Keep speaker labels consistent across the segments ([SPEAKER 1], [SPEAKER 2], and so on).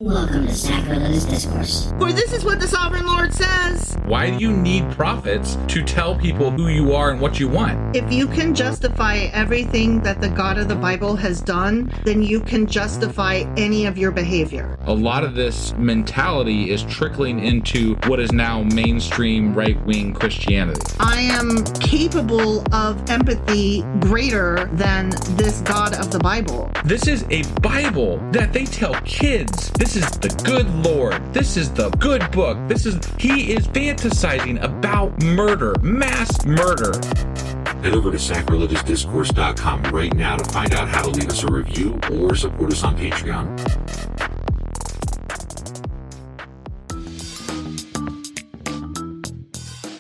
[SPEAKER 1] Welcome to Sacrilegious Discourse.
[SPEAKER 2] For this is what the Sovereign Lord says.
[SPEAKER 3] Why do you need prophets to tell people who you are and what you want?
[SPEAKER 2] If you can justify everything that the God of the Bible has done, then you can justify any of your behavior.
[SPEAKER 3] A lot of this mentality is trickling into what is now mainstream right-wing Christianity.
[SPEAKER 2] I am capable of empathy greater than this God of the Bible.
[SPEAKER 3] This is a Bible that they tell kids. This is the good Lord. This is the good book. He is fantasizing about murder, mass murder.
[SPEAKER 4] Head over to sacrilegiousdiscourse.com right now to find out how to leave us a review or support us on Patreon.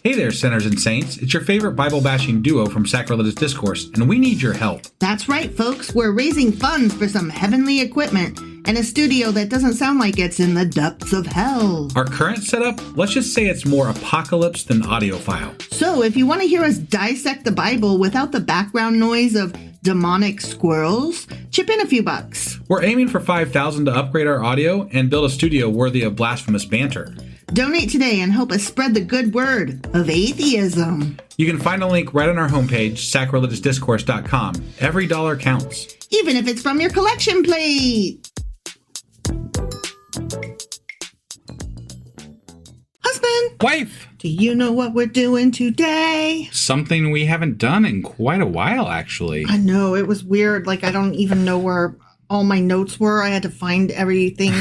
[SPEAKER 3] Hey there, sinners and saints. It's your favorite Bible-bashing duo from Sacrilegious Discourse, and we need your help.
[SPEAKER 2] That's right, folks. We're raising funds for some heavenly equipment and a studio that doesn't sound like it's in the depths of hell.
[SPEAKER 3] Our current setup, let's just say it's more apocalypse than audiophile.
[SPEAKER 2] So if you want to hear us dissect the Bible without the background noise of demonic squirrels, chip in a few bucks.
[SPEAKER 3] We're aiming for $5,000 to upgrade our audio and build a studio worthy of blasphemous banter.
[SPEAKER 2] Donate today and help us spread the good word of atheism.
[SPEAKER 3] You can find a link right on our homepage, sacrilegiousdiscourse.com. Every dollar counts.
[SPEAKER 2] Even if it's from your collection plate. Husband!
[SPEAKER 3] Wife!
[SPEAKER 2] Do you know what we're doing today?
[SPEAKER 3] Something we haven't done in quite a while, actually.
[SPEAKER 2] I know, it was weird. Like, I don't even know where all my notes were. I had to find everything.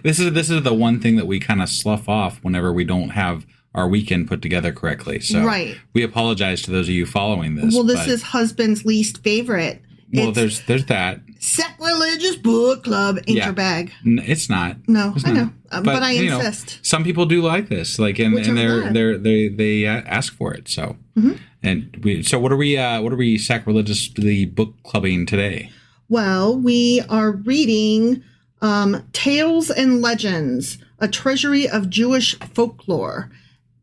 [SPEAKER 3] This is the one thing that we kind of slough off whenever we don't have our weekend put together correctly. So
[SPEAKER 2] right.
[SPEAKER 3] We apologize to those of you following this.
[SPEAKER 2] Well, this is husband's least favorite.
[SPEAKER 3] Well, there's that.
[SPEAKER 2] Sacrilegious Book Club ain't your bag.
[SPEAKER 3] It's not.
[SPEAKER 2] No,
[SPEAKER 3] it's
[SPEAKER 2] I
[SPEAKER 3] not.
[SPEAKER 2] know, but I insist.
[SPEAKER 3] Some people do like this, like, and they ask for it. So, so what are we sacrilegiously book clubbing today?
[SPEAKER 2] Well, we are reading Tales and Legends, a Treasury of Jewish Folklore,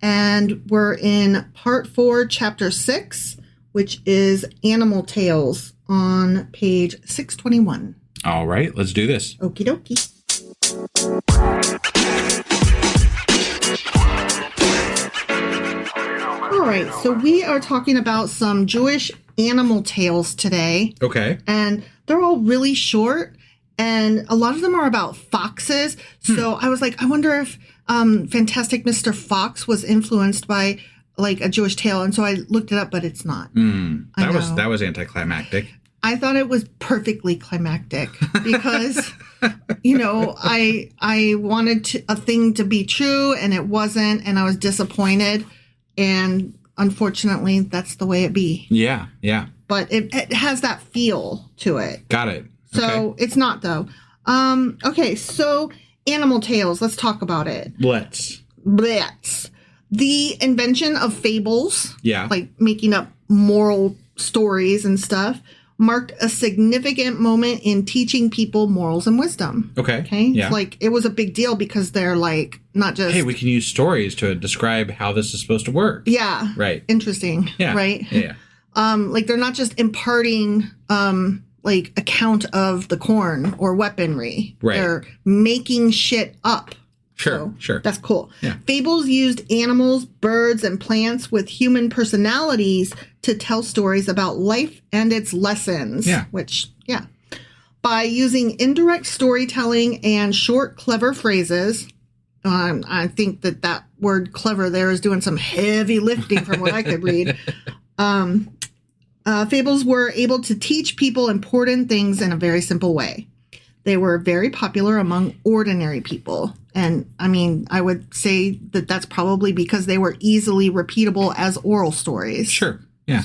[SPEAKER 2] and we're in Part 4, Chapter 6, which is Animal Tales, on page 621.
[SPEAKER 3] All right, let's do this.
[SPEAKER 2] Okie dokie. All right, so we are talking about some Jewish animal tales today.
[SPEAKER 3] Okay.
[SPEAKER 2] And they're all really short, and a lot of them are about foxes. So I was like, I wonder if Fantastic Mr. Fox was influenced by like a Jewish tale, and so I looked it up, but it's not.
[SPEAKER 3] That was anticlimactic.
[SPEAKER 2] I thought it was perfectly climactic because, I wanted a thing to be true, and it wasn't, and I was disappointed, and unfortunately, that's the way it be.
[SPEAKER 3] Yeah.
[SPEAKER 2] But it has that feel to it.
[SPEAKER 3] Got it.
[SPEAKER 2] So It's not, though. Okay, so animal tales. Let's talk about it.
[SPEAKER 3] Let's.
[SPEAKER 2] The invention of fables,
[SPEAKER 3] yeah,
[SPEAKER 2] like making up moral stories and stuff, marked a significant moment in teaching people morals and wisdom.
[SPEAKER 3] Okay.
[SPEAKER 2] Yeah. Like, it was a big deal because they're like, not just...
[SPEAKER 3] Hey, we can use stories to describe how this is supposed to work.
[SPEAKER 2] Yeah.
[SPEAKER 3] Right.
[SPEAKER 2] Interesting.
[SPEAKER 3] Yeah.
[SPEAKER 2] Right?
[SPEAKER 3] Yeah.
[SPEAKER 2] Like, they're not just imparting, account of the corn or weaponry.
[SPEAKER 3] Right.
[SPEAKER 2] They're making shit up.
[SPEAKER 3] Sure.
[SPEAKER 2] That's cool.
[SPEAKER 3] Yeah.
[SPEAKER 2] Fables used animals, birds, and plants with human personalities to tell stories about life and its lessons.
[SPEAKER 3] Yeah.
[SPEAKER 2] By using indirect storytelling and short, clever phrases, I think that word clever there is doing some heavy lifting from what I could read. Fables were able to teach people important things in a very simple way. They were very popular among ordinary people. And I mean, I would say that that's probably because they were easily repeatable as oral stories.
[SPEAKER 3] Sure. Yeah.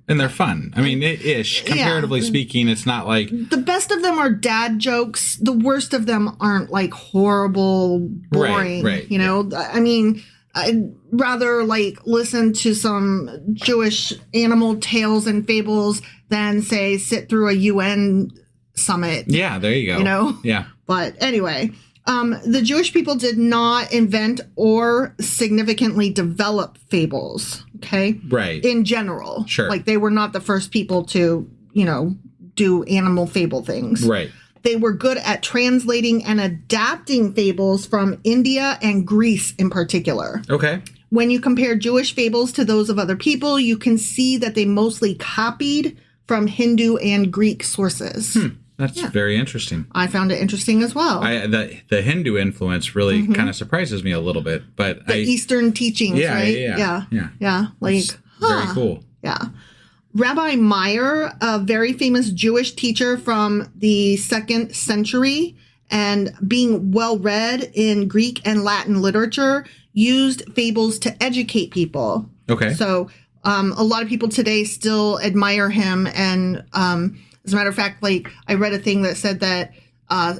[SPEAKER 3] And they're fun. I mean, ish. Comparatively speaking, it's not like...
[SPEAKER 2] The best of them are dad jokes. The worst of them aren't like horrible, boring.
[SPEAKER 3] Right.
[SPEAKER 2] I mean, I'd rather like listen to some Jewish animal tales and fables than, say, sit through a UN summit.
[SPEAKER 3] Yeah, there you go. Yeah.
[SPEAKER 2] But anyway, the Jewish people did not invent or significantly develop fables, okay?
[SPEAKER 3] Right.
[SPEAKER 2] In general.
[SPEAKER 3] Sure.
[SPEAKER 2] Like, they were not the first people to, do animal fable things.
[SPEAKER 3] Right.
[SPEAKER 2] they were good at translating and adapting fables from India and Greece in particular.
[SPEAKER 3] Okay.
[SPEAKER 2] When you compare Jewish fables to those of other people, you can see that they mostly copied from Hindu and Greek sources.
[SPEAKER 3] That's very interesting.
[SPEAKER 2] I found it interesting as well.
[SPEAKER 3] The Hindu influence really kind of surprises me a little bit, but
[SPEAKER 2] the Eastern teachings, right? Yeah. Like,
[SPEAKER 3] very cool.
[SPEAKER 2] Yeah. Rabbi Meyer, a very famous Jewish teacher from the 2nd century and being well read in Greek and Latin literature, used fables to educate people.
[SPEAKER 3] Okay.
[SPEAKER 2] So a lot of people today still admire him. And as a matter of fact, like I read a thing that said that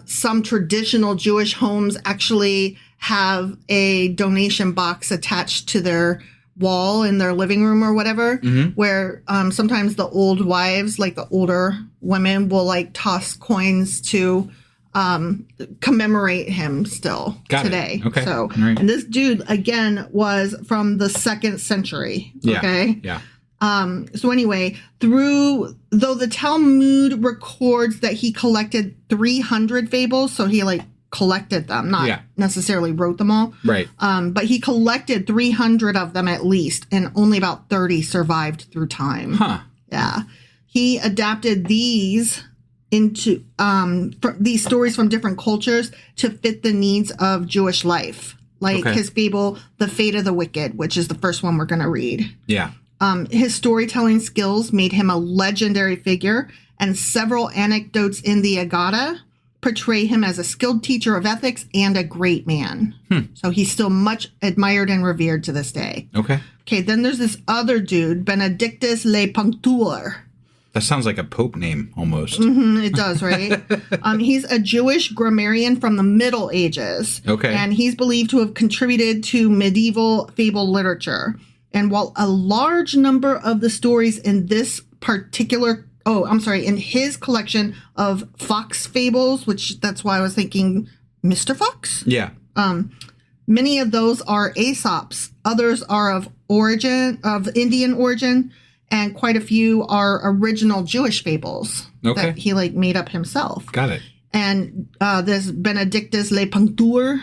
[SPEAKER 2] some traditional Jewish homes actually have a donation box attached to their wall in their living room or whatever, where sometimes the old wives, like the older women, will like toss coins to commemorate him still today.
[SPEAKER 3] Okay.
[SPEAKER 2] So,
[SPEAKER 3] right.
[SPEAKER 2] And this dude again was from the 2nd century. Okay.
[SPEAKER 3] Yeah.
[SPEAKER 2] So anyway, though the Talmud records that he collected 300 fables, so he like collected them, not necessarily wrote them all.
[SPEAKER 3] Right.
[SPEAKER 2] But he collected 300 of them at least, and only about 30 survived through time.
[SPEAKER 3] Huh.
[SPEAKER 2] Yeah. He adapted these into these stories from different cultures to fit the needs of Jewish life. Like his fable, The Fate of the Wicked, which is the first one we're going to read.
[SPEAKER 3] Yeah.
[SPEAKER 2] His storytelling skills made him a legendary figure, and several anecdotes in the Agada portray him as a skilled teacher of ethics and a great man. So he's still much admired and revered to this day. Okay, then there's this other dude, Benedictus Le Punctuor.
[SPEAKER 3] That sounds like a pope name almost.
[SPEAKER 2] It does, right? He's a Jewish grammarian from the Middle Ages.
[SPEAKER 3] Okay.
[SPEAKER 2] And he's believed to have contributed to medieval fable literature. And while a large number of the stories in this particular in his collection of Fox fables, which that's why I was thinking Mr. Fox.
[SPEAKER 3] Yeah.
[SPEAKER 2] Many of those are Aesop's. Others are of Indian origin, and quite a few are original Jewish fables that he like made up himself.
[SPEAKER 3] Got it.
[SPEAKER 2] And this Benedictus Le Punctuor,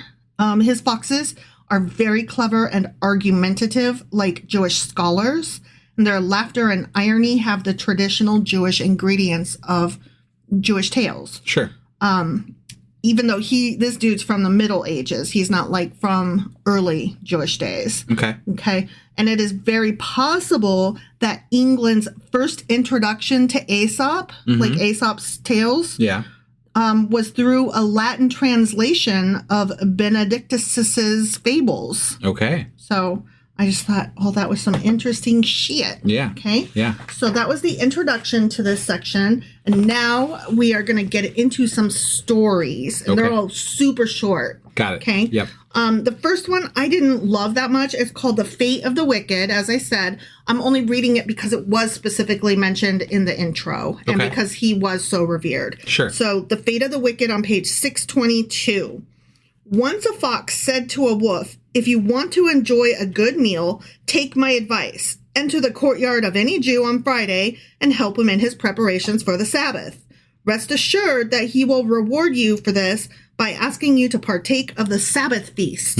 [SPEAKER 2] his foxes are very clever and argumentative, like Jewish scholars. And their laughter and irony have the traditional Jewish ingredients of Jewish tales.
[SPEAKER 3] Sure.
[SPEAKER 2] Even though this dude's from the Middle Ages, he's not like from early Jewish days. Okay. And it is very possible that England's first introduction to Aesop, like Aesop's tales, was through a Latin translation of Benedictus's fables.
[SPEAKER 3] Okay.
[SPEAKER 2] So I just thought, that was some interesting shit.
[SPEAKER 3] Yeah.
[SPEAKER 2] Okay.
[SPEAKER 3] Yeah.
[SPEAKER 2] So that was the introduction to this section. And now we are going to get into some stories. And they're all super short.
[SPEAKER 3] Got it.
[SPEAKER 2] Okay.
[SPEAKER 3] Yep.
[SPEAKER 2] The first one I didn't love that much. It's called The Fate of the Wicked. As I said, I'm only reading it because it was specifically mentioned in the intro and because he was so revered.
[SPEAKER 3] Sure.
[SPEAKER 2] So The Fate of the Wicked on page 622. Once a fox said to a wolf, "If you want to enjoy a good meal, take my advice. Enter the courtyard of any Jew on Friday and help him in his preparations for the Sabbath. Rest assured that he will reward you for this by asking you to partake of the Sabbath feast."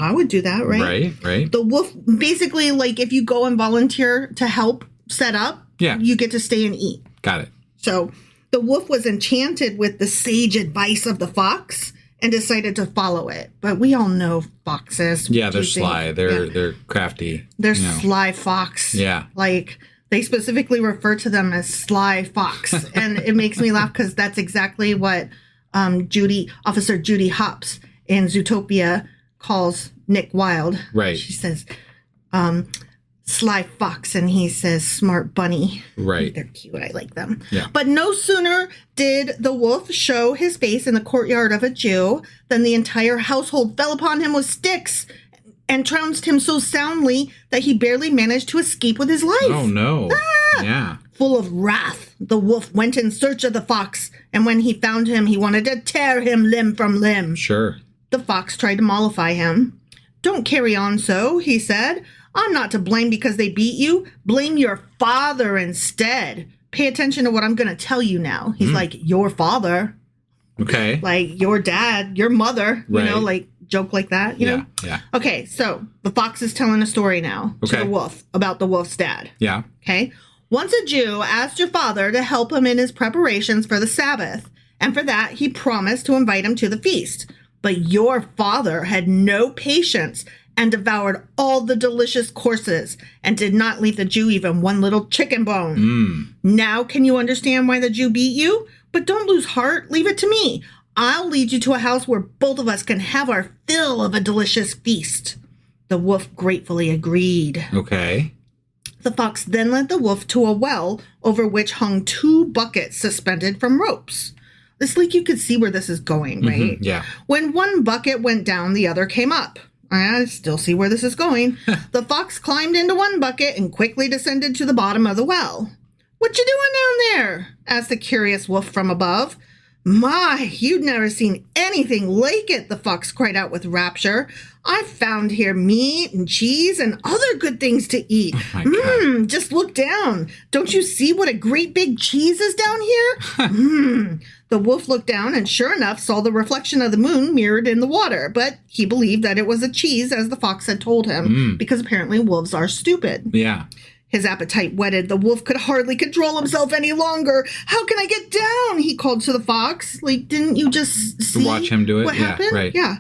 [SPEAKER 2] I would do that, right?
[SPEAKER 3] Right.
[SPEAKER 2] The wolf, basically, like if you go and volunteer to help set up, you get to stay and eat.
[SPEAKER 3] Got it.
[SPEAKER 2] So the wolf was enchanted with the sage advice of the fox and decided to follow it. But we all know foxes.
[SPEAKER 3] Yeah, they're sly. They're crafty.
[SPEAKER 2] They're sly fox.
[SPEAKER 3] Yeah.
[SPEAKER 2] Like, they specifically refer to them as sly fox. And it makes me laugh because that's exactly what Officer Judy Hopps in Zootopia calls Nick Wilde.
[SPEAKER 3] Right.
[SPEAKER 2] She says, sly fox, and he says smart bunny.
[SPEAKER 3] Right.
[SPEAKER 2] They're cute. I like them.
[SPEAKER 3] Yeah.
[SPEAKER 2] But no sooner did the wolf show his face in the courtyard of a Jew than the entire household fell upon him with sticks and trounced him so soundly that he barely managed to escape with his life.
[SPEAKER 3] Oh, no. Yeah.
[SPEAKER 2] Full of wrath, the wolf went in search of the fox, and when he found him, he wanted to tear him limb from limb.
[SPEAKER 3] Sure.
[SPEAKER 2] The fox tried to mollify him. "Don't carry on so," he said. "I'm not to blame because they beat you. Blame your father instead. Pay attention to what I'm going to tell you now." He's like, "Your father?"
[SPEAKER 3] Okay.
[SPEAKER 2] Like your dad, your mother, you know,
[SPEAKER 3] Right.
[SPEAKER 2] like joke like that, you know?
[SPEAKER 3] Yeah.
[SPEAKER 2] Okay, so the fox is telling a story now to
[SPEAKER 3] Okay.
[SPEAKER 2] the wolf about the wolf's dad.
[SPEAKER 3] Yeah.
[SPEAKER 2] Okay. Once a Jew asked your father to help him in his preparations for the Sabbath, and for that he promised to invite him to the feast. But your father had no patience and devoured all the delicious courses and did not leave the Jew even one little chicken bone. Now can you understand why the Jew beat you? But don't lose heart. Leave it to me. I'll lead you to a house where both of us can have our fill of a delicious feast. The wolf gratefully agreed.
[SPEAKER 3] Okay.
[SPEAKER 2] The fox then led the wolf to a well over which hung 2 buckets suspended from ropes. It's like you could see where this is going, right?
[SPEAKER 3] Yeah.
[SPEAKER 2] When one bucket went down, the other came up. I still see where this is going. The fox climbed into one bucket and quickly descended to the bottom of the well. "What you doing down there?" asked the curious wolf from above. "My, you've never seen anything like it," the fox cried out with rapture. "I've found here meat and cheese and other good things to eat.
[SPEAKER 3] my God.
[SPEAKER 2] Just look down. Don't you see what a great big cheese is down here?" The wolf looked down and sure enough saw the reflection of the moon mirrored in the water, but he believed that it was a cheese as the fox had told him, because apparently wolves are stupid.
[SPEAKER 3] Yeah.
[SPEAKER 2] His appetite whetted, the wolf could hardly control himself any longer. "How can I get down?" he called to the fox. Like, didn't you just see
[SPEAKER 3] Watch him do it?
[SPEAKER 2] what
[SPEAKER 3] Yeah,
[SPEAKER 2] happened?
[SPEAKER 3] right.
[SPEAKER 2] Yeah.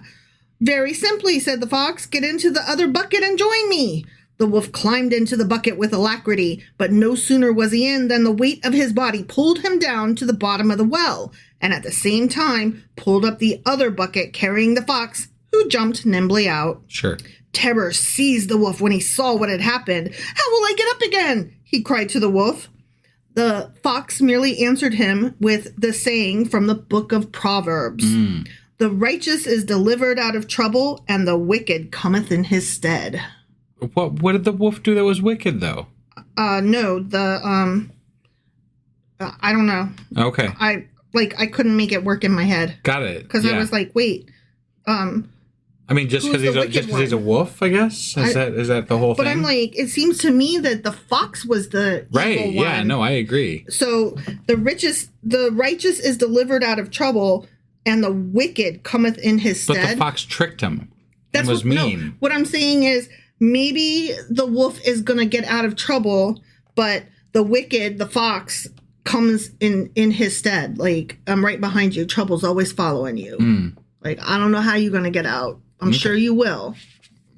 [SPEAKER 2] "Very simply," said the fox. "Get into the other bucket and join me." The wolf climbed into the bucket with alacrity, but no sooner was he in than the weight of his body pulled him down to the bottom of the well, and at the same time pulled up the other bucket carrying the fox, who jumped nimbly out.
[SPEAKER 3] Sure.
[SPEAKER 2] Terror seized the wolf when he saw what had happened. "How will I get up again?" he cried to the wolf. The fox merely answered him with the saying from the book of Proverbs. "The righteous is delivered out of trouble, and the wicked cometh in his stead."
[SPEAKER 3] What did the wolf do that was wicked, though?
[SPEAKER 2] No, I don't know.
[SPEAKER 3] Okay.
[SPEAKER 2] I couldn't make it work in my head.
[SPEAKER 3] Got it.
[SPEAKER 2] Because I was like, wait,
[SPEAKER 3] I mean, just
[SPEAKER 2] who's
[SPEAKER 3] because
[SPEAKER 2] the wicked
[SPEAKER 3] he's a wolf, I guess? Is that the whole
[SPEAKER 2] but
[SPEAKER 3] thing?
[SPEAKER 2] I'm like, it seems to me that the fox was the
[SPEAKER 3] right.
[SPEAKER 2] evil
[SPEAKER 3] Yeah.
[SPEAKER 2] one.
[SPEAKER 3] No, I agree.
[SPEAKER 2] So the righteous is delivered out of trouble, and the wicked cometh in his
[SPEAKER 3] But
[SPEAKER 2] stead.
[SPEAKER 3] the fox tricked him.
[SPEAKER 2] That's
[SPEAKER 3] and was
[SPEAKER 2] what,
[SPEAKER 3] mean.
[SPEAKER 2] No, what I'm saying is maybe the wolf is going to get out of trouble, but the wicked, the fox, comes in his stead. Like, I'm right behind you. Trouble's always following you. Like, I don't know how you're going to get out. I'm sure you will.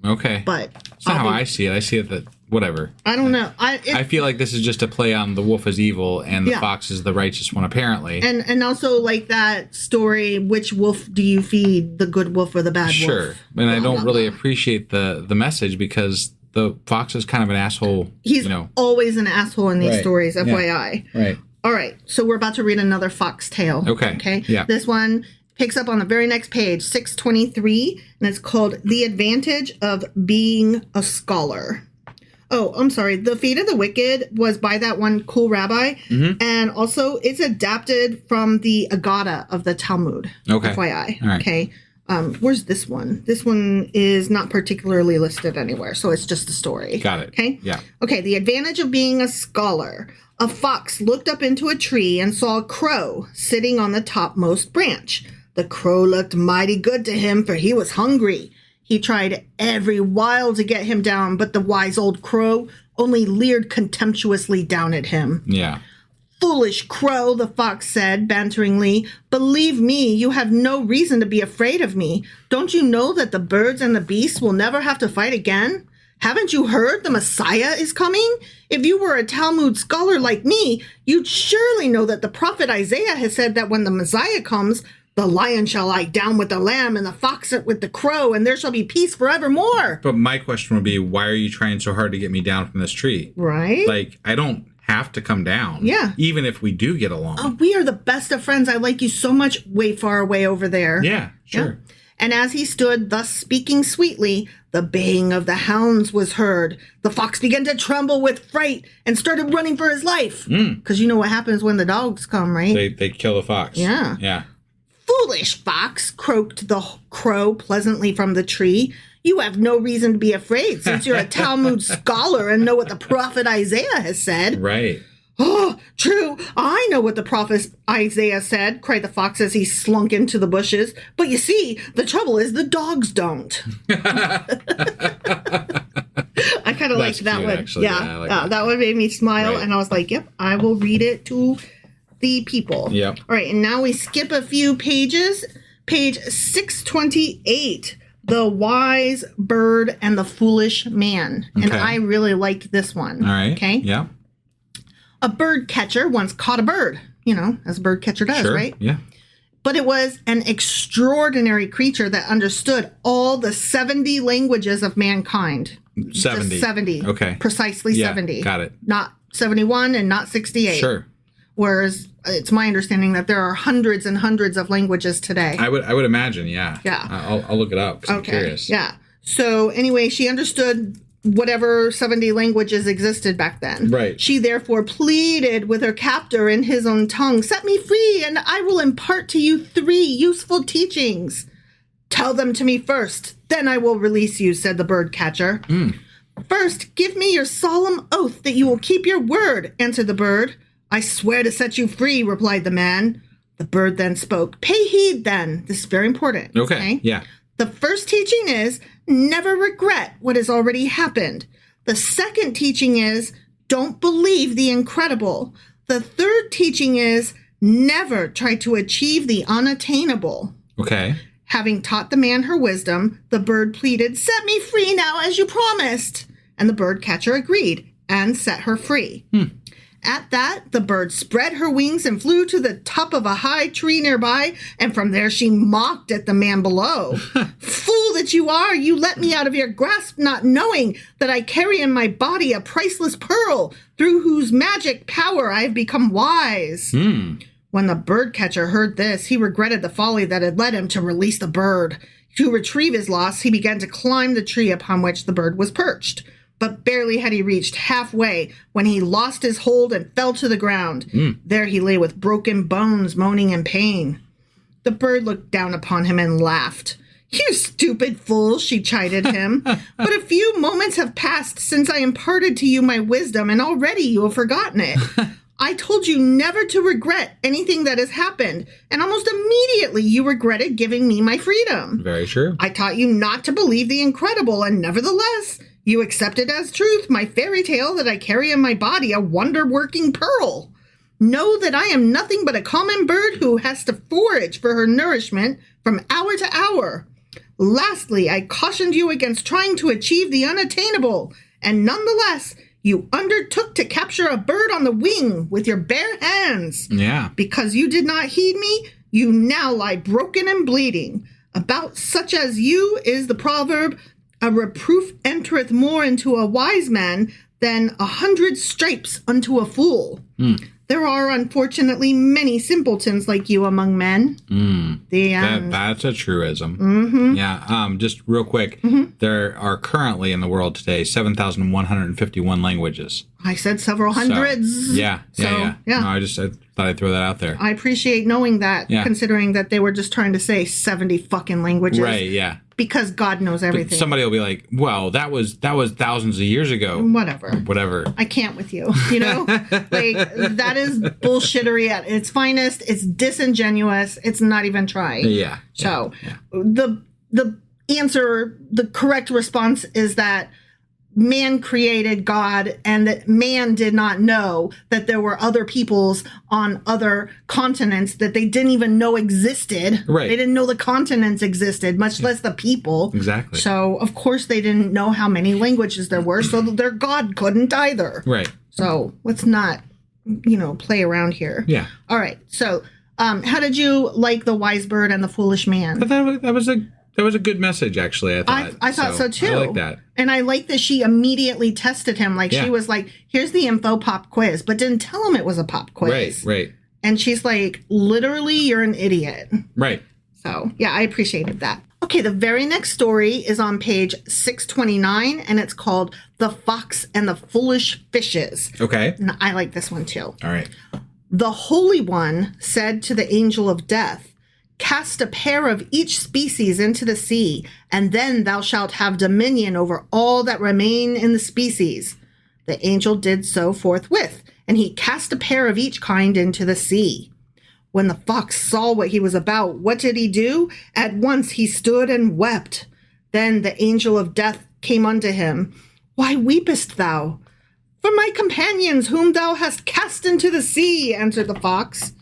[SPEAKER 3] Okay.
[SPEAKER 2] But
[SPEAKER 3] that's not how I see it. I see it that, whatever.
[SPEAKER 2] I don't know.
[SPEAKER 3] I feel like this is just a play on the wolf is evil and the
[SPEAKER 2] Yeah.
[SPEAKER 3] fox is the righteous one, apparently.
[SPEAKER 2] And also, like that story, which wolf do you feed, the good wolf or the bad wolf?
[SPEAKER 3] Sure. And I don't really appreciate the message because the fox is kind of an asshole.
[SPEAKER 2] He's always an asshole in these
[SPEAKER 3] Right.
[SPEAKER 2] stories,
[SPEAKER 3] Yeah.
[SPEAKER 2] FYI.
[SPEAKER 3] Right.
[SPEAKER 2] All right, so we're about to read another fox tale.
[SPEAKER 3] Okay. Yeah.
[SPEAKER 2] This one picks up on the very next page, 623, and it's called The Advantage of Being a Scholar. Oh, I'm sorry. The Fate of the Wicked was by that one cool rabbi, and also it's adapted from the Agada of the Talmud.
[SPEAKER 3] Okay.
[SPEAKER 2] FYI.
[SPEAKER 3] All right.
[SPEAKER 2] Okay. Where's this one? This one is not particularly listed anywhere, so it's just a story.
[SPEAKER 3] Got it.
[SPEAKER 2] Okay?
[SPEAKER 3] Yeah.
[SPEAKER 2] Okay, the advantage of being a scholar. A fox looked up into a tree and saw a crow sitting on the topmost branch. The crow looked mighty good to him, for he was hungry. He tried every while to get him down, but the wise old crow only leered contemptuously down at him.
[SPEAKER 3] Yeah.
[SPEAKER 2] "Foolish crow," the fox said banteringly, "believe me, you have no reason to be afraid of me. Don't you know that the birds and the beasts will never have to fight again? Haven't you heard the Messiah is coming? If you were a Talmud scholar like me, you'd surely know that the prophet Isaiah has said that when the Messiah comes, the lion shall lie down with the lamb and the fox with the crow, and there shall be peace forevermore."
[SPEAKER 3] But my question would be, why are you trying so hard to get me down from this tree?
[SPEAKER 2] Right?
[SPEAKER 3] Like, I don't have to come down.
[SPEAKER 2] Yeah.
[SPEAKER 3] Even if we do get along.
[SPEAKER 2] Oh, we are the best of friends. I like you so much, way far away over there.
[SPEAKER 3] Yeah, sure.
[SPEAKER 2] Yeah. And as he stood thus speaking sweetly, the baying of the hounds was heard. The fox began to tremble with fright and started running for his life. Because you know what happens when the dogs come, right?
[SPEAKER 3] They kill the fox.
[SPEAKER 2] Yeah.
[SPEAKER 3] Yeah.
[SPEAKER 2] "Foolish fox," croaked the crow pleasantly from the tree. "You have no reason to be afraid, since you're a Talmud scholar and know what the prophet Isaiah has said."
[SPEAKER 3] Right.
[SPEAKER 2] Oh, true. I know what the prophet Isaiah said, cried the fox as he slunk into the bushes. But you see, the trouble is the dogs don't. I kind of liked that one.
[SPEAKER 3] Actually. Yeah, like
[SPEAKER 2] that one made me smile.
[SPEAKER 3] Right.
[SPEAKER 2] And I was like, yep, I will read it to the people.
[SPEAKER 3] Yep.
[SPEAKER 2] All right, and now we skip a few pages. Page 628, The Wise Bird and the Foolish Man. And
[SPEAKER 3] Okay.
[SPEAKER 2] I really liked this one.
[SPEAKER 3] All right.
[SPEAKER 2] Okay.
[SPEAKER 3] Yeah.
[SPEAKER 2] A bird catcher once caught a bird, as a bird catcher does,
[SPEAKER 3] Sure.
[SPEAKER 2] right?
[SPEAKER 3] Yeah.
[SPEAKER 2] But it was an extraordinary creature that understood all the 70 languages of mankind.
[SPEAKER 3] 70.
[SPEAKER 2] Just 70.
[SPEAKER 3] Okay.
[SPEAKER 2] Precisely
[SPEAKER 3] Yeah,
[SPEAKER 2] 70.
[SPEAKER 3] got it.
[SPEAKER 2] Not 71 and not 68.
[SPEAKER 3] Sure.
[SPEAKER 2] Whereas it's my understanding that there are hundreds and hundreds of languages today.
[SPEAKER 3] I would imagine. Yeah.
[SPEAKER 2] Yeah.
[SPEAKER 3] I'll look it up because I'm curious.
[SPEAKER 2] Yeah. So anyway, she understood whatever 70 languages existed back then.
[SPEAKER 3] Right.
[SPEAKER 2] She therefore pleaded with her captor in his own tongue, "Set me free, and I will impart to you 3 useful teachings." "Tell them to me first, then I will release you," said the bird catcher. "First, give me your solemn oath that you will keep your word," answered the bird. "I swear to set you free," replied the man. The bird then spoke. "Pay heed then." This is very important.
[SPEAKER 3] Okay. Yeah.
[SPEAKER 2] The first teaching is never regret what has already happened. The second teaching is don't believe the incredible. The third teaching is never try to achieve the unattainable.
[SPEAKER 3] Okay.
[SPEAKER 2] Having taught the man her wisdom, the bird pleaded, "Set me free now as you promised." And the bird catcher agreed and set her free. At that, the bird spread her wings and flew to the top of a high tree nearby, and from there she mocked at the man below. "Fool that you are, you let me out of your grasp, not knowing that I carry in my body a priceless pearl, through whose magic power I have become wise." When the bird catcher heard this, he regretted the folly that had led him to release the bird. To retrieve his loss, he began to climb the tree upon which the bird was perched. But barely had he reached halfway when he lost his hold and fell to the ground. There he lay with broken bones, moaning in pain. The bird looked down upon him and laughed. "You stupid fool," she chided him. "But a few moments have passed since I imparted to you my wisdom, and already you have forgotten it. I told you never to regret anything that has happened, and almost immediately you regretted giving me my freedom.
[SPEAKER 3] Very true.
[SPEAKER 2] I taught you not to believe the incredible, and nevertheless, you accepted as truth my fairy tale that I carry in my body a wonder-working pearl. Know that I am nothing but a common bird who has to forage for her nourishment from hour to hour. Lastly, I cautioned you against trying to achieve the unattainable, and nonetheless, you undertook to capture a bird on the wing with your bare hands.
[SPEAKER 3] Yeah.
[SPEAKER 2] Because you did not heed me, you now lie broken and bleeding. About such as you is the proverb, a reproof entereth more into a wise man than 100 stripes unto a fool. There are unfortunately many simpletons like you among men. The end.
[SPEAKER 3] That's a truism. Yeah. Just real quick, there are currently in the world today 7,151 languages.
[SPEAKER 2] I said several hundreds.
[SPEAKER 3] So, yeah. No, I thought I'd throw that out there.
[SPEAKER 2] I appreciate knowing that, considering that they were just trying to say 70 fucking languages.
[SPEAKER 3] Right, yeah.
[SPEAKER 2] Because God knows everything.
[SPEAKER 3] Somebody will be like, well, that was thousands of years ago. Whatever.
[SPEAKER 2] I can't with you. Like, that is bullshittery at its finest. It's disingenuous. It's not even trying.
[SPEAKER 3] Yeah.
[SPEAKER 2] So the answer, the correct response is that man created God, and that man did not know that there were other peoples on other continents that they didn't even know existed.
[SPEAKER 3] Right.
[SPEAKER 2] They didn't know the continents existed, much less the people.
[SPEAKER 3] Exactly.
[SPEAKER 2] So, of course, they didn't know how many languages there were, so their God couldn't either.
[SPEAKER 3] Right.
[SPEAKER 2] So, let's not, play around here.
[SPEAKER 3] Yeah.
[SPEAKER 2] All right. So, how did you like The Wise Bird and the Foolish Man?
[SPEAKER 3] But that was a good message, actually, I thought.
[SPEAKER 2] I thought so too.
[SPEAKER 3] I like that.
[SPEAKER 2] And I like that she immediately tested him. Like, she was like, here's the info pop quiz, but didn't tell him it was a pop quiz.
[SPEAKER 3] Right.
[SPEAKER 2] And she's like, literally, you're an idiot.
[SPEAKER 3] Right.
[SPEAKER 2] So, yeah, I appreciated that. Okay, the very next story is on page 629, and it's called The Fox and the Foolish Fishes.
[SPEAKER 3] Okay.
[SPEAKER 2] And I like this one too.
[SPEAKER 3] All right.
[SPEAKER 2] The Holy One said to the angel of death, "Cast a pair of each species into the sea, and then thou shalt have dominion over all that remain in the species." The angel did so forthwith, and he cast a pair of each kind into the sea. When the fox saw what he was about, what did he do? At once he stood and wept. Then the angel of death came unto him. Why weepest thou? For my companions whom thou hast cast into the sea, answered the fox.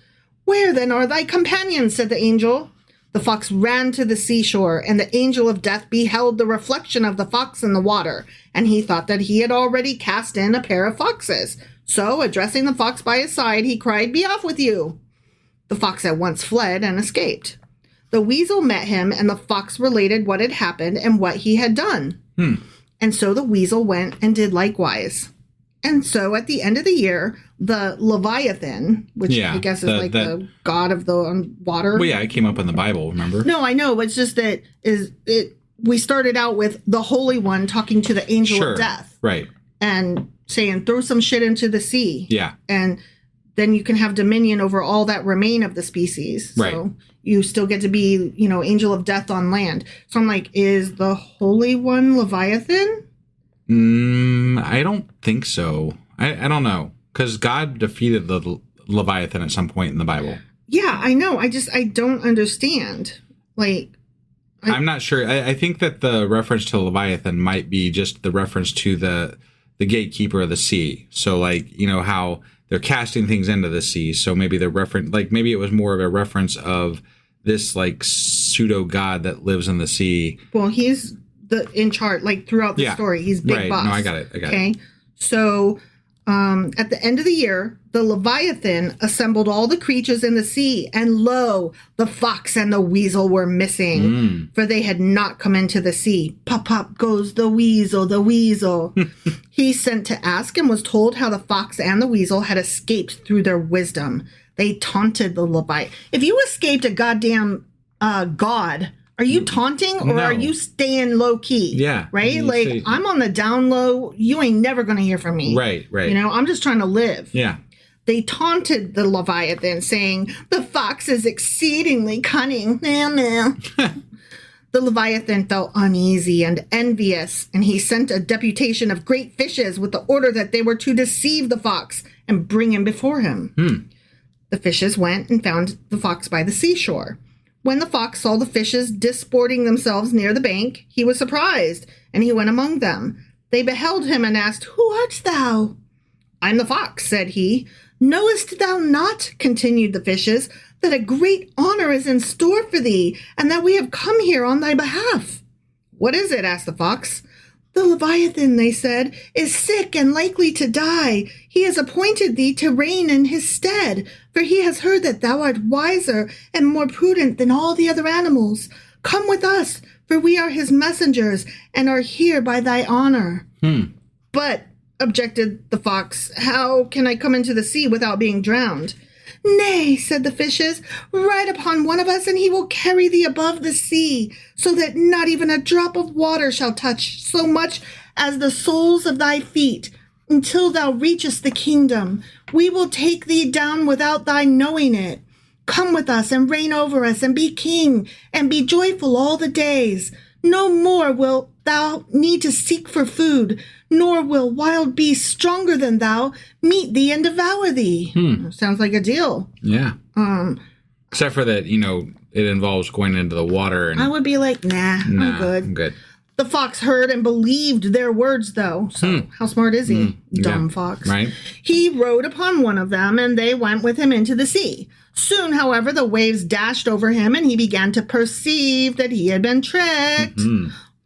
[SPEAKER 2] Where then are thy companions? Said the angel. The fox ran to the seashore, and the angel of death beheld the reflection of the fox in the water, and he thought that he had already cast in a pair of foxes. So, addressing the fox by his side, he cried, Be off with you! The fox at once fled and escaped. The weasel met him, and the fox related what had happened and what he had done. And so the weasel went and did likewise. And so at the end of the year, the Leviathan, which I guess is the god of the water.
[SPEAKER 3] Well, yeah, it came up in the Bible, remember?
[SPEAKER 2] No, I know. It's just that we started out with the Holy One talking to the angel of death.
[SPEAKER 3] Right.
[SPEAKER 2] And saying, throw some shit into the sea.
[SPEAKER 3] Yeah.
[SPEAKER 2] And then you can have dominion over all that remain of the species.
[SPEAKER 3] Right.
[SPEAKER 2] So you still get to be, angel of death on land. So I'm like, is the Holy One Leviathan?
[SPEAKER 3] I don't think so. I don't know. Because God defeated the Leviathan at some point in the Bible. Yeah,
[SPEAKER 2] I know. I don't understand.
[SPEAKER 3] I'm not sure. I think that the reference to Leviathan might be just the reference to the gatekeeper of the sea. So, how they're casting things into the sea. So maybe they're maybe it was more of a reference of this pseudo god that lives in the sea.
[SPEAKER 2] Well, he's in charge, throughout the story. He's big boss.
[SPEAKER 3] No, I got it.
[SPEAKER 2] Okay. So at the end of the year, the Leviathan assembled all the creatures in the sea, and lo, the fox and the weasel were missing, for they had not come into the sea. Pop, pop goes the weasel, the weasel. He sent to ask and was told how the fox and the weasel had escaped through their wisdom. They taunted the Leviathan. If you escaped a goddamn god, are you taunting or are you staying low key?
[SPEAKER 3] Yeah.
[SPEAKER 2] Right? I'm on the down low. You ain't never going to hear from me.
[SPEAKER 3] Right.
[SPEAKER 2] I'm just trying to live.
[SPEAKER 3] Yeah.
[SPEAKER 2] They taunted the Leviathan, saying, the fox is exceedingly cunning. The Leviathan felt uneasy and envious, and he sent a deputation of great fishes with the order that they were to deceive the fox and bring him before him. The fishes went and found the fox by the seashore. When the fox saw the fishes disporting themselves near the bank, he was surprised, and he went among them. They beheld him and asked, Who art thou? I'm the fox, said he. Knowest thou not, continued the fishes, that a great honor is in store for thee, and that we have come here on thy behalf? What is it? Asked the fox. The Leviathan, they said, is sick and likely to die. He has appointed thee to reign in his stead, for he has heard that thou art wiser and more prudent than all the other animals. Come with us, for we are his messengers, and are here by thy honor. But, objected the fox, how can I come into the sea without being drowned? Nay, said the fishes, ride upon one of us, and he will carry thee above the sea, so that not even a drop of water shall touch so much as the soles of thy feet, until thou reachest the kingdom. We will take thee down without thy knowing it. Come with us and reign over us, and be king, and be joyful all the days. No more wilt thou need to seek for food, nor will wild beasts stronger than thou meet thee and devour thee. Sounds like a deal.
[SPEAKER 3] Yeah. Except for that, it involves going into the water. And
[SPEAKER 2] I would be like, nah, I'm good.
[SPEAKER 3] I'm good.
[SPEAKER 2] The fox heard and believed their words, though. So how smart is he? Dumb fox.
[SPEAKER 3] Right.
[SPEAKER 2] He rode upon one of them, and they went with him into the sea. Soon, however, the waves dashed over him, and he began to perceive that he had been tricked.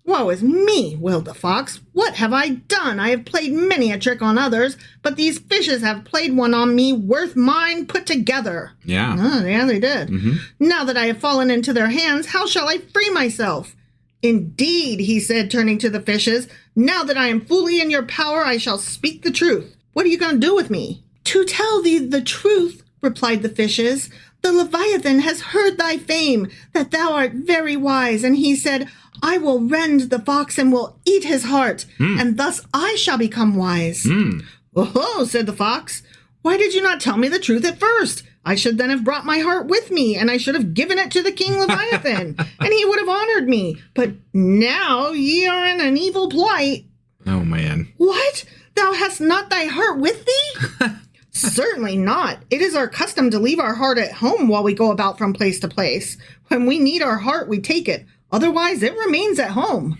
[SPEAKER 2] Woe is me, wailed the fox. What have I done? I have played many a trick on others, but these fishes have played one on me worth mine put together.
[SPEAKER 3] Yeah.
[SPEAKER 2] Yeah, they did. Now that I have fallen into their hands, how shall I free myself? Indeed, he said, turning to the fishes, now that I am fully in your power, I shall speak the truth. What are you going to do with me? To tell thee the truth, replied the fishes, the Leviathan has heard thy fame, that thou art very wise, and he said, I will rend the fox and will eat his heart, and thus I shall become wise. Oh, said the fox, why did you not tell me the truth at first? I should then have brought my heart with me, and I should have given it to the king Leviathan, and he would have honored me. But now ye are in an evil plight.
[SPEAKER 3] Oh, man.
[SPEAKER 2] What? Thou hast not thy heart with thee? Certainly not. It is our custom to leave our heart at home while we go about from place to place. When we need our heart, we take it. Otherwise, it remains at home.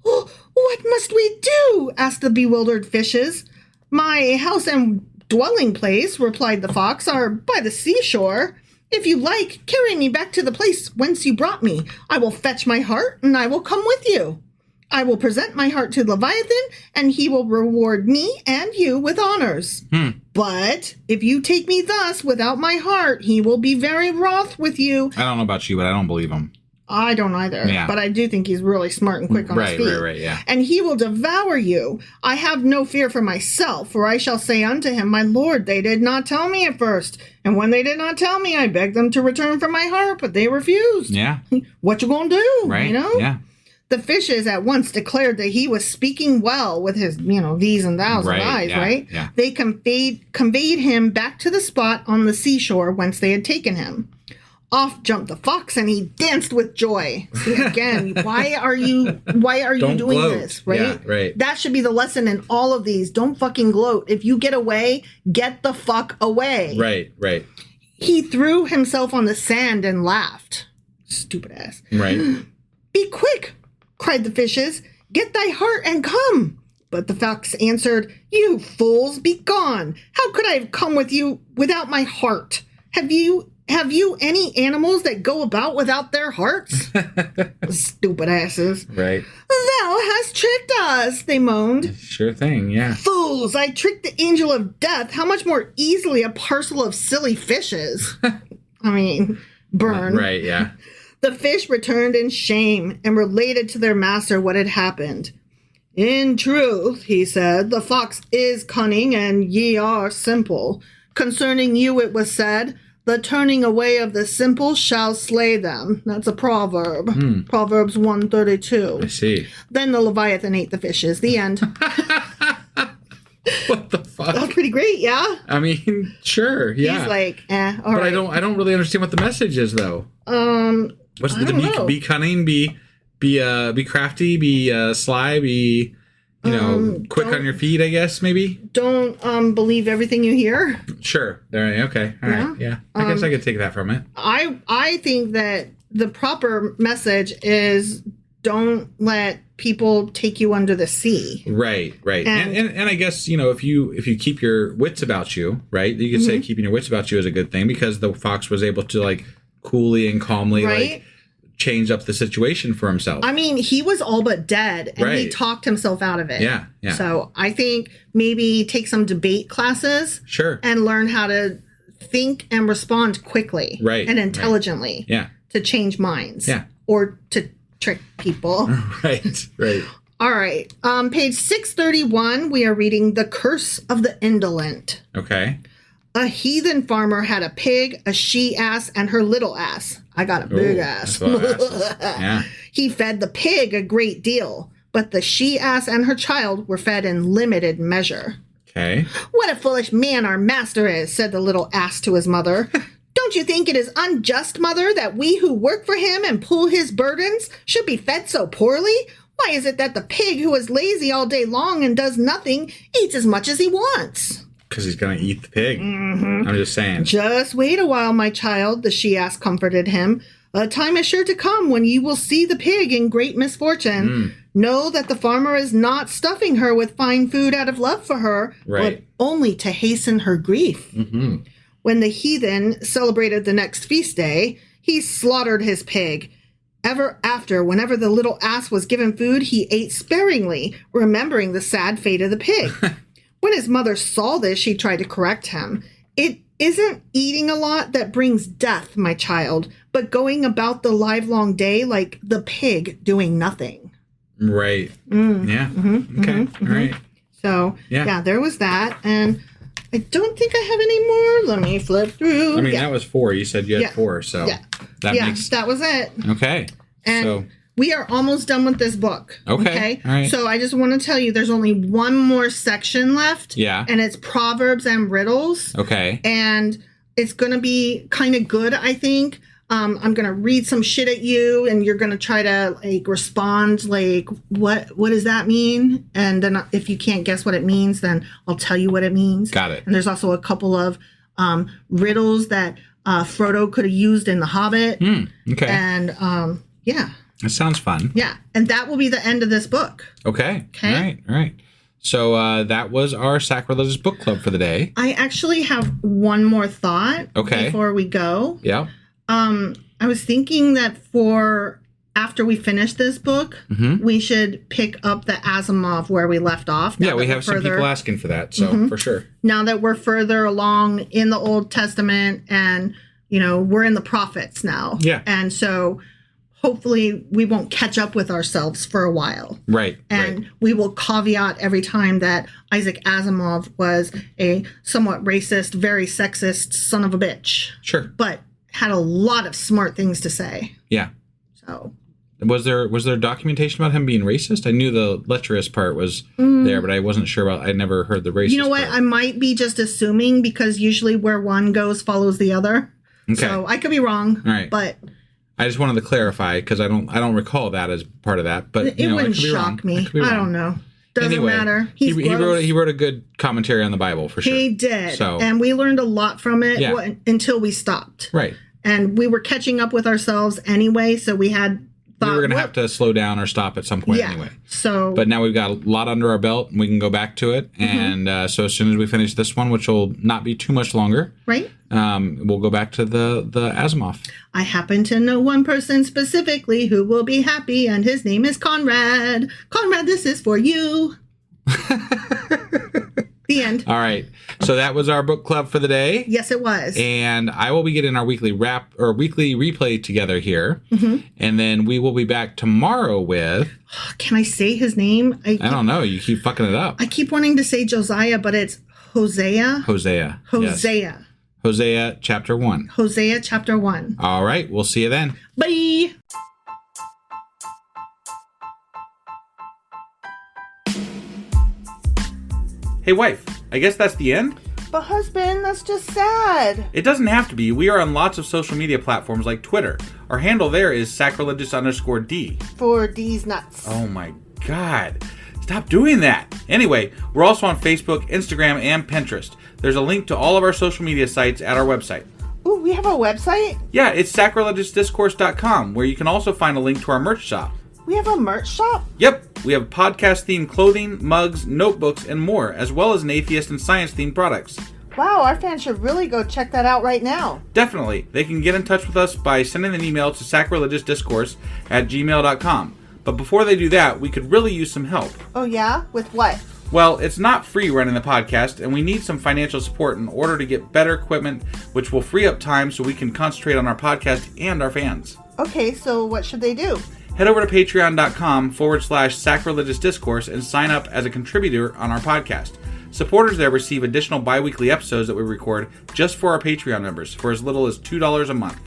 [SPEAKER 2] Oh, what must we do? Asked the bewildered fishes. My house and dwelling place, replied the fox, are by the seashore. If you like, carry me back to the place whence you brought me. I will fetch my heart, and I will come with you. I will present my heart to Leviathan, and he will reward me and you with honors. But if you take me thus without my heart, he will be very wroth with you.
[SPEAKER 3] I don't know about you, but I don't believe him.
[SPEAKER 2] I don't either,
[SPEAKER 3] Yeah.
[SPEAKER 2] but I do think he's really smart and quick on his feet.
[SPEAKER 3] Right, yeah.
[SPEAKER 2] And he will devour you. I have no fear for myself, for I shall say unto him, my lord, they did not tell me at first. And when they did not tell me, I begged them to return from my heart, but they refused.
[SPEAKER 3] Yeah.
[SPEAKER 2] What you gonna do?
[SPEAKER 3] Right,
[SPEAKER 2] You know?
[SPEAKER 3] yeah.
[SPEAKER 2] The fishes at once declared that he was speaking well with his, these and thous and eyes,
[SPEAKER 3] yeah,
[SPEAKER 2] right?
[SPEAKER 3] Yeah.
[SPEAKER 2] They conveyed him back to the spot on the seashore whence they had taken him. Off jumped the fox and he danced with joy. See, again, why are you
[SPEAKER 3] Don't
[SPEAKER 2] doing
[SPEAKER 3] gloat.
[SPEAKER 2] this, right?
[SPEAKER 3] Yeah, right.
[SPEAKER 2] That should be the lesson in all of these. Don't fucking gloat. If you get away, get the fuck away.
[SPEAKER 3] Right.
[SPEAKER 2] He threw himself on the sand and laughed. Stupid ass.
[SPEAKER 3] Right.
[SPEAKER 2] Be quick, cried the fishes. Get thy heart and come. But the fox answered, you fools, be gone. How could I have come with you without my heart? Have you any animals that go about without their hearts? Stupid asses.
[SPEAKER 3] Right.
[SPEAKER 2] Thou hast tricked us, they moaned.
[SPEAKER 3] Sure thing, yeah.
[SPEAKER 2] Fools, I tricked the angel of death. How much more easily a parcel of silly fishes. I mean, burn.
[SPEAKER 3] Right, yeah.
[SPEAKER 2] The fish returned in shame and related to their master what had happened. In truth, he said, the fox is cunning and ye are simple. Concerning you it was said, the turning away of the simple shall slay them. That's a proverb. Proverbs 132.
[SPEAKER 3] I see.
[SPEAKER 2] Then the Leviathan ate the fishes. The end.
[SPEAKER 3] What the fuck?
[SPEAKER 2] That's pretty great, yeah?
[SPEAKER 3] I mean, sure, yeah.
[SPEAKER 2] He's like, all
[SPEAKER 3] but
[SPEAKER 2] right.
[SPEAKER 3] I don't really understand what the message is, though. What's
[SPEAKER 2] I don't know.
[SPEAKER 3] be cunning, be crafty, be sly, be quick on your feet, I guess, maybe.
[SPEAKER 2] Don't believe everything you hear.
[SPEAKER 3] Sure. There. Okay. All right. Yeah. I guess I could take that from it.
[SPEAKER 2] I think that the proper message is don't let people take you under the sea.
[SPEAKER 3] Right. And I guess, if you keep your wits about you, right, you could say keeping your wits about you is a good thing because the fox was able to like coolly and calmly like change up the situation for himself.
[SPEAKER 2] I mean, he was all but dead and he talked himself out of it.
[SPEAKER 3] Yeah.
[SPEAKER 2] So I think maybe take some debate classes.
[SPEAKER 3] Sure.
[SPEAKER 2] And learn how to think and respond quickly.
[SPEAKER 3] Right.
[SPEAKER 2] And intelligently.
[SPEAKER 3] Yeah.
[SPEAKER 2] To change minds.
[SPEAKER 3] Yeah.
[SPEAKER 2] Or to trick people.
[SPEAKER 3] Right.
[SPEAKER 2] All right. Page 631, we are reading The Curse of the Indolent.
[SPEAKER 3] Okay.
[SPEAKER 2] A heathen farmer had a pig, a she-ass, and her little ass. I got a big ass.
[SPEAKER 3] Yeah.
[SPEAKER 2] He fed the pig a great deal, but the she-ass and her child were fed in limited measure.
[SPEAKER 3] Okay.
[SPEAKER 2] What a foolish man our master is, said the little ass to his mother. Don't you think it is unjust, mother, that we who work for him and pull his burdens should be fed so poorly? Why is it that the pig who is lazy all day long and does nothing eats as much as he wants?
[SPEAKER 3] Because he's going to eat the pig. I'm just saying.
[SPEAKER 2] Just wait a while, my child, the she-ass comforted him. A time is sure to come when you will see the pig in great misfortune. Know that the farmer is not stuffing her with fine food out of love for her, but only to hasten her grief. When the heathen celebrated the next feast day, he slaughtered his pig. Ever after, whenever the little ass was given food, he ate sparingly, remembering the sad fate of the pig. When his mother saw this, she tried to correct him. It isn't eating a lot that brings death, my child, but going about the livelong day like the pig doing nothing.
[SPEAKER 3] Right. Yeah. Okay. All right.
[SPEAKER 2] So, yeah, there was that. And I don't think I have any more. Let me flip through.
[SPEAKER 3] I mean, that was 4. You said you had 4, so
[SPEAKER 2] that was it.
[SPEAKER 3] Okay.
[SPEAKER 2] And
[SPEAKER 3] so
[SPEAKER 2] we are almost done with this book.
[SPEAKER 3] Okay. All right.
[SPEAKER 2] So I just want to tell you there's only one more section left.
[SPEAKER 3] Yeah.
[SPEAKER 2] And it's Proverbs and Riddles.
[SPEAKER 3] Okay.
[SPEAKER 2] And it's going to be kind of good, I think. I'm going to read some shit at you and you're going to try to like respond like, what does that mean? And then if you can't guess what it means, then I'll tell you what it means.
[SPEAKER 3] Got it.
[SPEAKER 2] And there's also a couple of riddles that Frodo could have used in The Hobbit.
[SPEAKER 3] Okay.
[SPEAKER 2] And yeah.
[SPEAKER 3] That sounds fun.
[SPEAKER 2] Yeah. And that will be the end of this book.
[SPEAKER 3] Okay.
[SPEAKER 2] Okay.
[SPEAKER 3] All right. So that was our Sacrilegious Book Club for the day.
[SPEAKER 2] I actually have one more thought
[SPEAKER 3] Okay.
[SPEAKER 2] before we go.
[SPEAKER 3] Yeah.
[SPEAKER 2] I was thinking that for after we finish this book, we should pick up the Asimov where we left off.
[SPEAKER 3] Yeah, we have some people asking for that, so for sure.
[SPEAKER 2] Now that we're further along in the Old Testament and, we're in the prophets now.
[SPEAKER 3] Yeah.
[SPEAKER 2] And so hopefully we won't catch up with ourselves for a while.
[SPEAKER 3] Right.
[SPEAKER 2] And we will caveat every time that Isaac Asimov was a somewhat racist, very sexist son of a bitch.
[SPEAKER 3] Sure.
[SPEAKER 2] But had a lot of smart things to say.
[SPEAKER 3] Yeah.
[SPEAKER 2] So
[SPEAKER 3] was there documentation about him being racist? I knew the lecherous part was there, but I wasn't sure about. I never heard the racist.
[SPEAKER 2] You know what?
[SPEAKER 3] part.
[SPEAKER 2] I might be just assuming because usually where one goes follows the other.
[SPEAKER 3] Okay.
[SPEAKER 2] So I could be wrong.
[SPEAKER 3] All right.
[SPEAKER 2] But
[SPEAKER 3] I just wanted to clarify because I don't recall that as part of that. But
[SPEAKER 2] it wouldn't
[SPEAKER 3] I could be wrong.
[SPEAKER 2] shock me.
[SPEAKER 3] I could be wrong.
[SPEAKER 2] I don't know. Doesn't
[SPEAKER 3] Anyway,
[SPEAKER 2] matter.
[SPEAKER 3] He
[SPEAKER 2] Gross.
[SPEAKER 3] wrote a good commentary on the Bible for sure.
[SPEAKER 2] He did.
[SPEAKER 3] So
[SPEAKER 2] And we learned a lot from it
[SPEAKER 3] Yeah.
[SPEAKER 2] until we stopped.
[SPEAKER 3] right.
[SPEAKER 2] And we were catching up with ourselves anyway, so we had thought
[SPEAKER 3] We were going to have to slow down or stop at some point anyway.
[SPEAKER 2] So
[SPEAKER 3] But now we've got a lot under our belt and we can go back to it. And so as soon as we finish this one, which will not be too much longer,
[SPEAKER 2] right?
[SPEAKER 3] we'll go back to the Asimov.
[SPEAKER 2] I happen to know one person specifically who will be happy, and his name is Conrad. Conrad, this is for you. The end.
[SPEAKER 3] All right. So that was our book club for the day.
[SPEAKER 2] Yes, it was.
[SPEAKER 3] And I will be getting our weekly weekly replay together here. And then we will be back tomorrow with...
[SPEAKER 2] Can I say his name?
[SPEAKER 3] I don't know. You keep fucking it up.
[SPEAKER 2] I keep wanting to say Josiah, but it's Hosea.
[SPEAKER 3] Hosea. Yes. Hosea chapter 1.
[SPEAKER 2] Hosea chapter 1.
[SPEAKER 3] All right. We'll see you then.
[SPEAKER 2] Bye.
[SPEAKER 3] Hey, wife. I guess that's the end?
[SPEAKER 2] But husband, that's just sad.
[SPEAKER 3] It doesn't have to be. We are on lots of social media platforms like Twitter. Our handle there is sacrilegious_D.
[SPEAKER 2] For D's nuts.
[SPEAKER 3] Oh my God. Stop doing that. Anyway, we're also on Facebook, Instagram, and Pinterest. There's a link to all of our social media sites at our website.
[SPEAKER 2] Ooh, we have a website?
[SPEAKER 3] Yeah, it's sacrilegiousdiscourse.com, where you can also find a link to our merch shop.
[SPEAKER 2] We have a merch shop?
[SPEAKER 3] Yep, we have podcast-themed clothing, mugs, notebooks, and more, as well as an atheist and science-themed products.
[SPEAKER 2] Wow, our fans should really go check that out right now.
[SPEAKER 3] Definitely. They can get in touch with us by sending an email to sacrilegiousdiscourse@gmail.com. But before they do that, we could really use some help.
[SPEAKER 2] Oh yeah? With what?
[SPEAKER 3] Well, it's not free running the podcast, and we need some financial support in order to get better equipment, which will free up time so we can concentrate on our podcast and our fans.
[SPEAKER 2] Okay, so what should they do?
[SPEAKER 3] Head over to patreon.com/sacrilegious discourse and sign up as a contributor on our podcast. Supporters there receive additional bi-weekly episodes that we record just for our Patreon members for as little as $2 a month.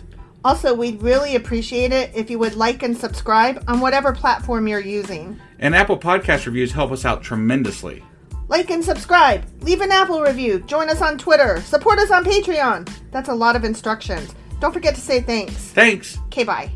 [SPEAKER 2] Also, we'd really appreciate it if you would like and subscribe on whatever platform you're using.
[SPEAKER 3] And Apple Podcast reviews help us out tremendously.
[SPEAKER 2] Like and subscribe. Leave an Apple review. Join us on Twitter. Support us on Patreon. That's a lot of instructions. Don't forget to say thanks.
[SPEAKER 3] Thanks.
[SPEAKER 2] Okay, bye.